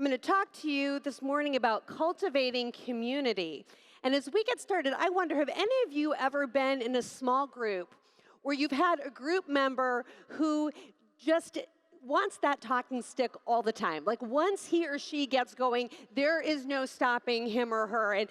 going to talk to you this morning about cultivating community. And as we get started, I wonder, have any of you ever been in a small group where you've had a group member who just wants that talking stick all the time? Like once he or she gets going, there is no stopping him or her. And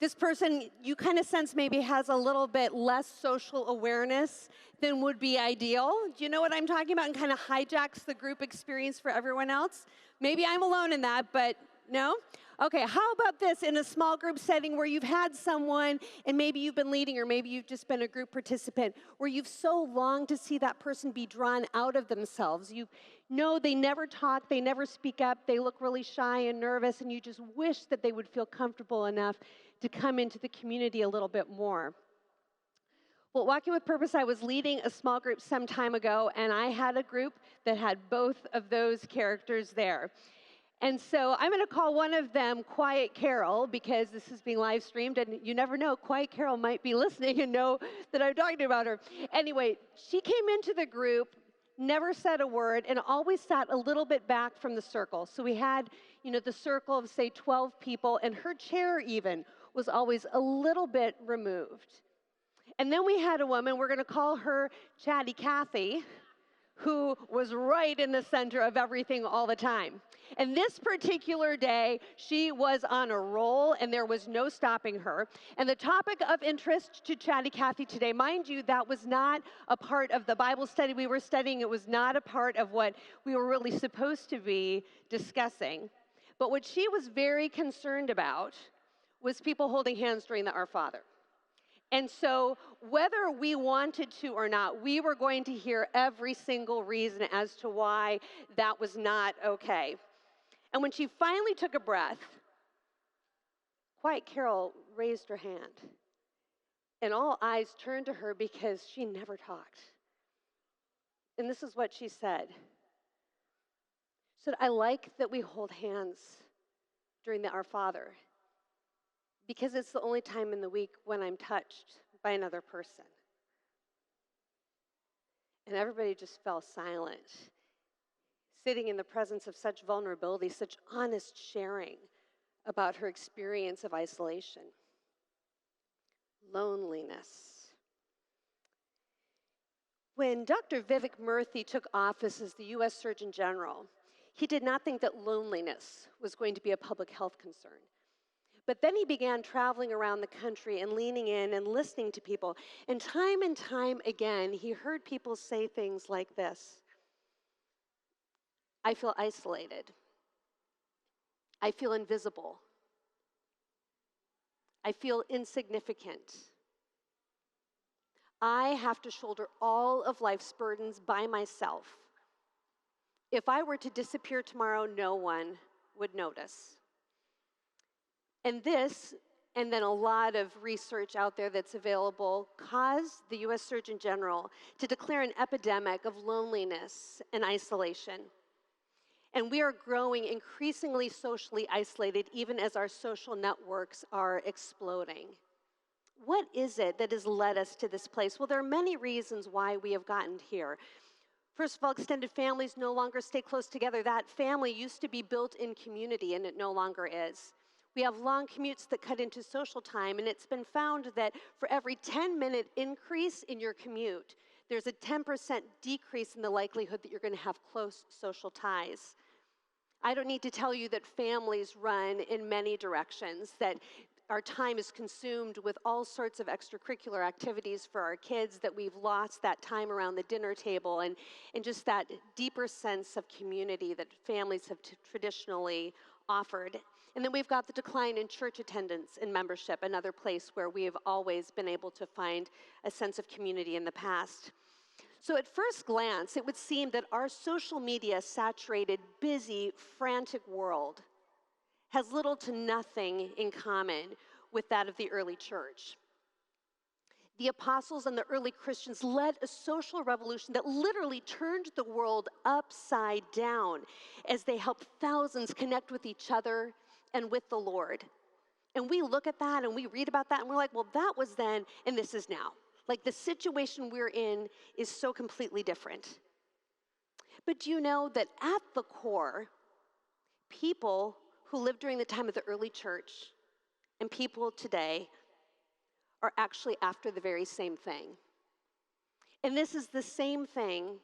this person, you kind of sense maybe has a little bit less social awareness than would be ideal. Do you know what I'm talking about? And kind of hijacks the group experience for everyone else. Maybe I'm alone in that, but no? Okay, how about this in a small group setting where you've had someone and maybe you've been leading or maybe you've just been a group participant where you've so longed to see that person be drawn out of themselves. You know they never talk, they never speak up, they look really shy and nervous, and you just wish that they would feel comfortable enough to come into the community a little bit more. Well, Walking with Purpose, I was leading a small group some time ago, and I had a group that had both of those characters there. And so I'm going to call one of them Quiet Carol because this is being live streamed, and you never know, Quiet Carol might be listening and know that I'm talking about her. Anyway, she came into the group, never said a word, and always sat a little bit back from the circle. So we had, the circle of, say, 12 people, and her chair even was always a little bit removed. And then we had a woman, we're going to call her Chatty Cathy, who was right in the center of everything all the time. And this particular day, she was on a roll, and there was no stopping her. And the topic of interest to Chatty Cathy today, mind you, that was not a part of the Bible study we were studying. It was not a part of what we were really supposed to be discussing. But what she was very concerned about was people holding hands during the Our Father. And so whether we wanted to or not, we were going to hear every single reason as to why that was not okay. And when she finally took a breath, Quiet Carol raised her hand. And all eyes turned to her because she never talked. And this is what she said. She said, I like that we hold hands during the Our Father, because it's the only time in the week when I'm touched by another person. And everybody just fell silent, sitting in the presence of such vulnerability, such honest sharing about her experience of isolation. Loneliness. When Dr. Vivek Murthy took office as the U.S. Surgeon General, he did not think that loneliness was going to be a public health concern. But then he began traveling around the country and leaning in and listening to people. And time again, he heard people say things like this. I feel isolated. I feel invisible. I feel insignificant. I have to shoulder all of life's burdens by myself. If I were to disappear tomorrow, no one would notice. And this, and then a lot of research out there that's available, caused the U.S. Surgeon General to declare an epidemic of loneliness and isolation. And we are growing increasingly socially isolated even as our social networks are exploding. What is it that has led us to this place? Well, there are many reasons why we have gotten here. First of all, extended families no longer stay close together. That family used to be built in community, and it no longer is. We have long commutes that cut into social time, and it's been found that for every 10-minute increase in your commute, there's a 10% decrease in the likelihood that you're going to have close social ties. I don't need to tell you that families run in many directions, that our time is consumed with all sorts of extracurricular activities for our kids, that we've lost that time around the dinner table and just that deeper sense of community that families have traditionally offered. And then we've got the decline in church attendance and membership, another place where we have always been able to find a sense of community in the past. So at first glance, it would seem that our social media saturated, busy, frantic world has little to nothing in common with that of the early church. The apostles and the early Christians led a social revolution that literally turned the world upside down as they helped thousands connect with each other and with the Lord. And we look at that and we read about that and we're like, well, that was then and this is now. Like the situation we're in is so completely different. But do you know that at the core, People who lived during the time of the early church and people today are actually after the very same thing. And this is the same thing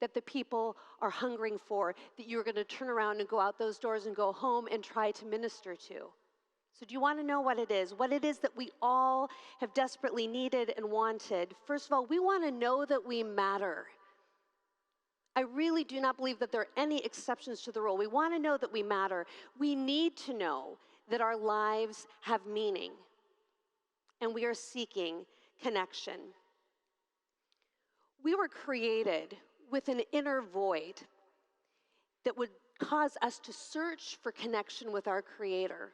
that the people are hungering for, that you're going to turn around and go out those doors and go home and try to minister to. So do you want to know what it is? What it is that we all have desperately needed and wanted? First of all, we want to know that we matter. I really do not believe that there are any exceptions to the rule. We want to know that we matter. We need to know that our lives have meaning, and we are seeking connection. We were created with an inner void that would cause us to search for connection with our Creator.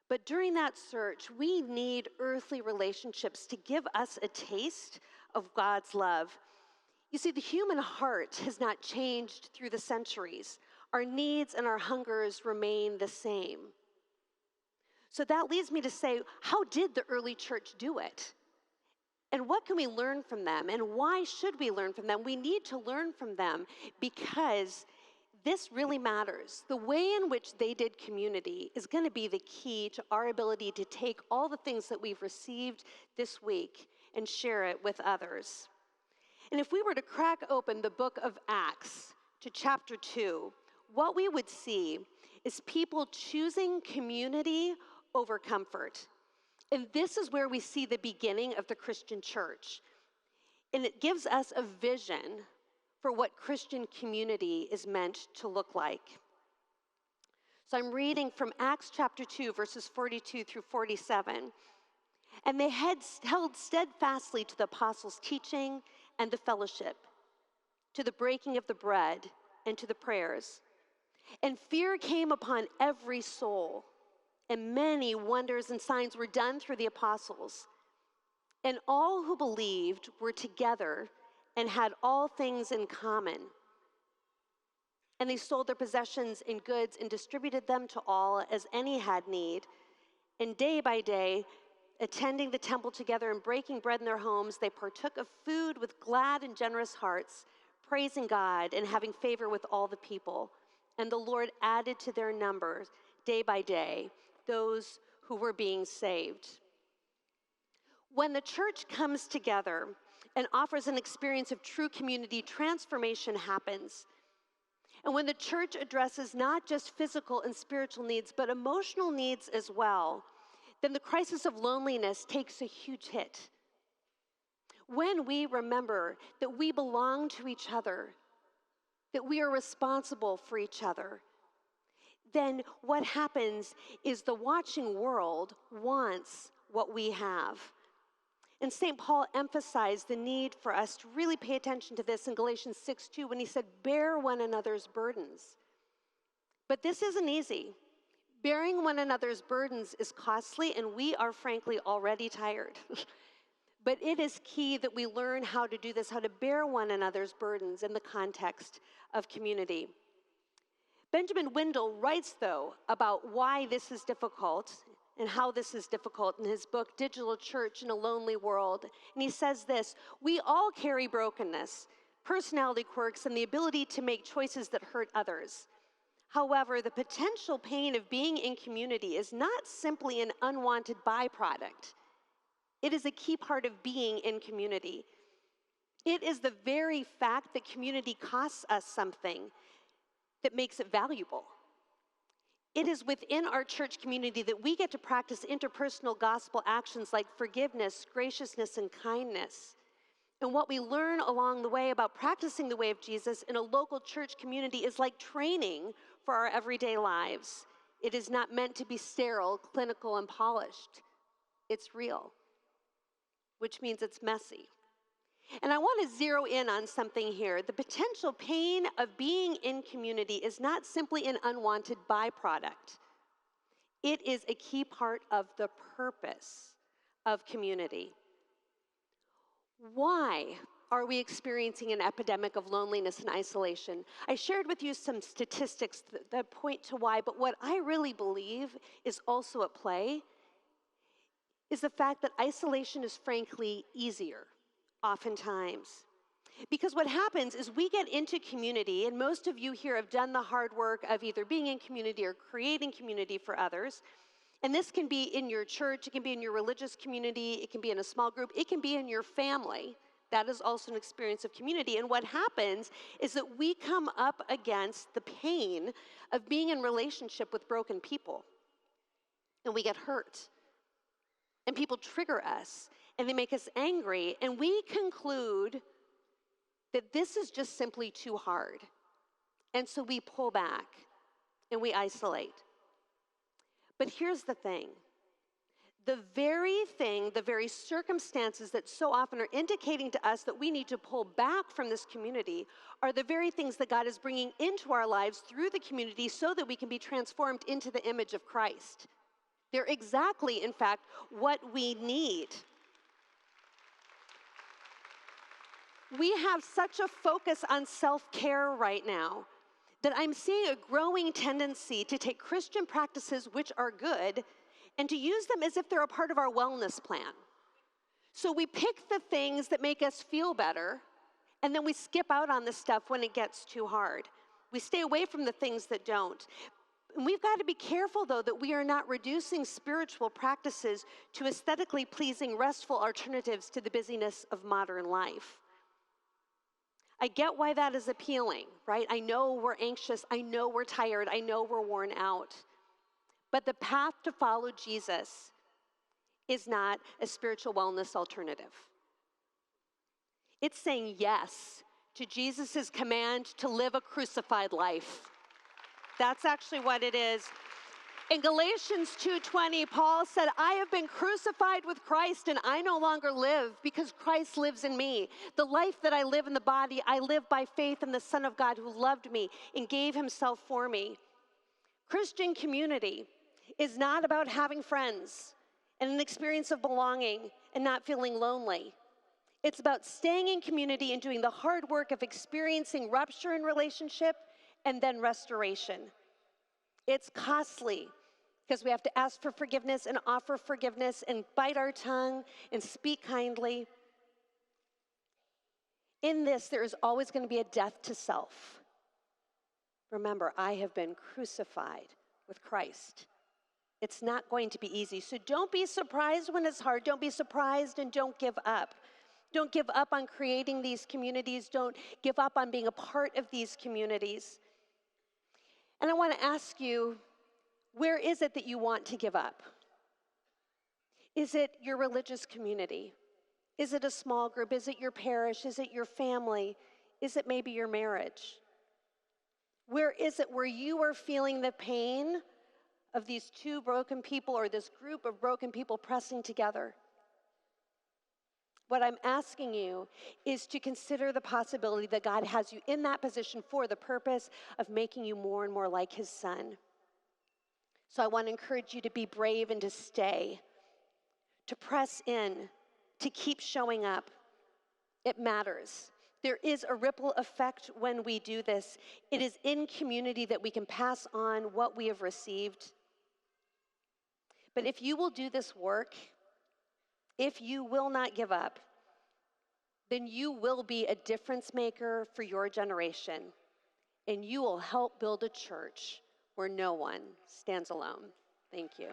But during that search, we need earthly relationships to give us a taste of God's love. You see, the human heart has not changed through the centuries. Our needs and our hungers remain the same. So that leads me to say, how did the early church do it? And what can we learn from them? And why should we learn from them? We need to learn from them because this really matters. The way in which they did community is going to be the key to our ability to take all the things that we've received this week and share it with others. And if we were to crack open the book of Acts to chapter 2, what we would see is people choosing community over comfort. And this is where we see the beginning of the Christian church. And it gives us a vision for what Christian community is meant to look like. So I'm reading from Acts chapter 2, verses 42 through 47. And they held steadfastly to the apostles' teaching and the fellowship, to the breaking of the bread and to the prayers. And fear came upon every soul, and many wonders and signs were done through the apostles. And all who believed were together and had all things in common. And they sold their possessions and goods and distributed them to all as any had need. And day by day, attending the temple together and breaking bread in their homes, they partook of food with glad and generous hearts, praising God and having favor with all the people. And the Lord added to their numbers day by day those who were being saved. When the church comes together and offers an experience of true community, transformation happens. And when the church addresses not just physical and spiritual needs, but emotional needs as well, then the crisis of loneliness takes a huge hit. When we remember that we belong to each other, that we are responsible for each other, then what happens is the watching world wants what we have. And St. Paul emphasized the need for us to really pay attention to this in Galatians 6:2 when he said, bear one another's burdens. But this isn't easy. Bearing one another's burdens is costly, and we are frankly already tired. But it is key that we learn how to do this, how to bear one another's burdens in the context of community. Benjamin Wendell writes, though, about why this is difficult and how this is difficult in his book, Digital Church in a Lonely World. And he says this: we all carry brokenness, personality quirks, and the ability to make choices that hurt others. However, the potential pain of being in community is not simply an unwanted byproduct. It is a key part of being in community. It is the very fact that community costs us something that makes it valuable. It is within our church community that we get to practice interpersonal gospel actions like forgiveness, graciousness, and kindness. And what we learn along the way about practicing the way of Jesus in a local church community is like training for our everyday lives. It is not meant to be sterile, clinical, and polished. It's real, which means it's messy. And I want to zero in on something here. The potential pain of being in community is not simply an unwanted byproduct. It is a key part of the purpose of community. Why are we experiencing an epidemic of loneliness and isolation? I shared with you some statistics that point to why, but what I really believe is also at play is the fact that isolation is frankly easier, oftentimes. Because what happens is we get into community, and most of you here have done the hard work of either being in community or creating community for others. And this can be in your church, it can be in your religious community, it can be in a small group, it can be in your family. That is also an experience of community. And what happens is that we come up against the pain of being in relationship with broken people. And we get hurt. And people trigger us, and they make us angry, and we conclude that this is just simply too hard. And so we pull back and we isolate. But here's the thing. The very circumstances that so often are indicating to us that we need to pull back from this community are the very things that God is bringing into our lives through the community so that we can be transformed into the image of Christ. They're exactly, in fact, what we need. We have such a focus on self-care right now that I'm seeing a growing tendency to take Christian practices which are good and to use them as if they're a part of our wellness plan. So we pick the things that make us feel better, and then we skip out on the stuff when it gets too hard. We stay away from the things that don't. And we've got to be careful, though, that we are not reducing spiritual practices to aesthetically pleasing, restful alternatives to the busyness of modern life. I get why that is appealing, right? I know we're anxious, I know we're tired, I know we're worn out. But the path to follow Jesus is not a spiritual wellness alternative. It's saying yes to Jesus' command to live a crucified life. That's actually what it is. In Galatians 2:20, Paul said, I have been crucified with Christ, and I no longer live because Christ lives in me. The life that I live in the body, I live by faith in the Son of God who loved me and gave himself for me. Christian community is not about having friends and an experience of belonging and not feeling lonely. It's about staying in community and doing the hard work of experiencing rupture in relationship and then restoration. It's costly because we have to ask for forgiveness and offer forgiveness and bite our tongue and speak kindly. In this, there is always going to be a death to self. Remember, I have been crucified with Christ. It's not going to be easy. So don't be surprised when it's hard. Don't be surprised and don't give up. Don't give up on creating these communities. Don't give up on being a part of these communities. And I want to ask you, where is it that you want to give up? Is it your religious community? Is it a small group? Is it your parish? Is it your family? Is it maybe your marriage? Where is it where you are feeling the pain of these two broken people or this group of broken people pressing together? What I'm asking you is to consider the possibility that God has you in that position for the purpose of making you more and more like his Son. So I want to encourage you to be brave and to stay, to press in, to keep showing up. It matters. There is a ripple effect when we do this. It is in community that we can pass on what we have received. But if you will do this work, if you will not give up, then you will be a difference maker for your generation, and you will help build a church where no one stands alone. Thank you.